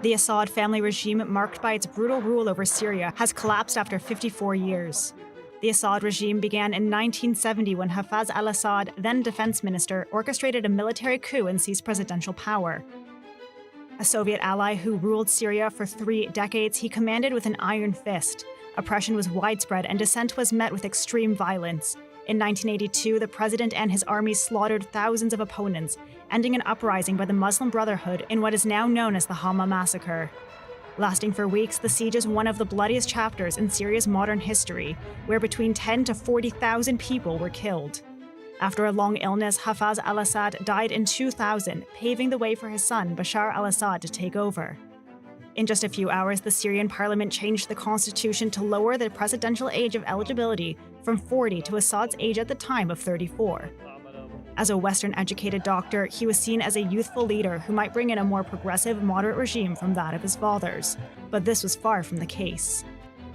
The Assad family regime, marked by its brutal rule over Syria, has collapsed after 54 years. The Assad regime began in 1970 when Hafez al-Assad, then defense minister, orchestrated a military coup and seized presidential power. A Soviet ally who ruled Syria for 3 decades, he commanded with an iron fist. Oppression was widespread and dissent was met with extreme violence. In 1982, the president and his army slaughtered thousands of opponents, ending an uprising by the Muslim Brotherhood in what is now known as the Hama massacre. Lasting for weeks, the siege is one of the bloodiest chapters in Syria's modern history, where between 10 to 40,000 people were killed. After a long illness, Hafez al-Assad died in 2000, paving the way for his son, Bashar al-Assad, to take over. In just a few hours, the Syrian parliament changed the constitution to lower the presidential age of eligibility from 40 to Assad's age at the time of 34. As a Western-educated doctor, he was seen as a youthful leader who might bring in a more progressive, moderate regime from that of his fathers. But this was far from the case.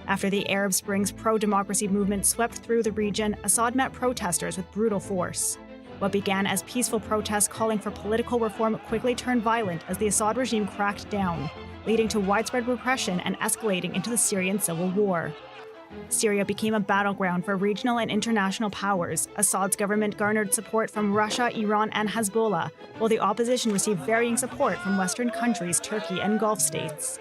After the Arab Spring's pro-democracy movement swept through the region, Assad met protesters with brutal force. What began as peaceful protests calling for political reform quickly turned violent as the Assad regime cracked down, leading to widespread repression and escalating into the Syrian civil war. Syria became a battleground for regional and international powers. Assad's government garnered support from Russia, Iran, and Hezbollah, while the opposition received varying support from Western countries, Turkey, and Gulf states.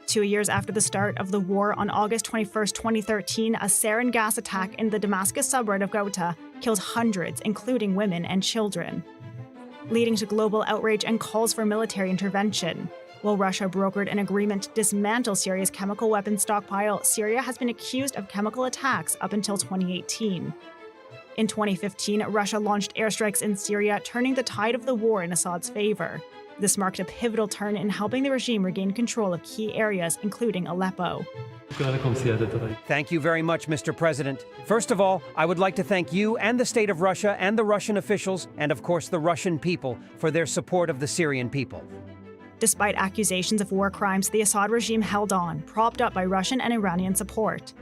2 years after the start of the war, on August 21, 2013, a sarin gas attack in the Damascus suburb of Ghouta killed hundreds, including women and children, leading to global outrage and calls for military intervention. While Russia brokered an agreement to dismantle Syria's chemical weapons stockpile, Syria has been accused of chemical attacks up until 2018. In 2015, Russia launched airstrikes in Syria, turning the tide of the war in Assad's favor. This marked a pivotal turn in helping the regime regain control of key areas, including Aleppo. Thank you very much, Mr. President. First of all, I would like to thank you and the state of Russia and the Russian officials, and of course the Russian people, for their support of the Syrian people. Despite accusations of war crimes, the Assad regime held on, propped up by Russian and Iranian support.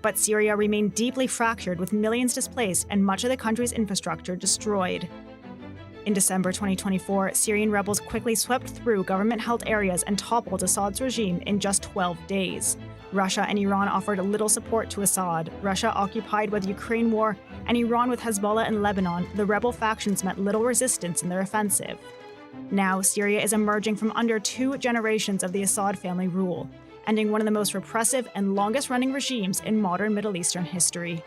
But Syria remained deeply fractured, with millions displaced and much of the country's infrastructure destroyed. In December 2024, Syrian rebels quickly swept through government-held areas and toppled Assad's regime in just 12 days. Russia and Iran offered little support to Assad. Russia occupied with the Ukraine war, and Iran with Hezbollah and Lebanon. The rebel factions met little resistance in their offensive. Now, Syria is emerging from under 2 generations of the Assad family rule, ending one of the most repressive and longest-running regimes in modern Middle Eastern history.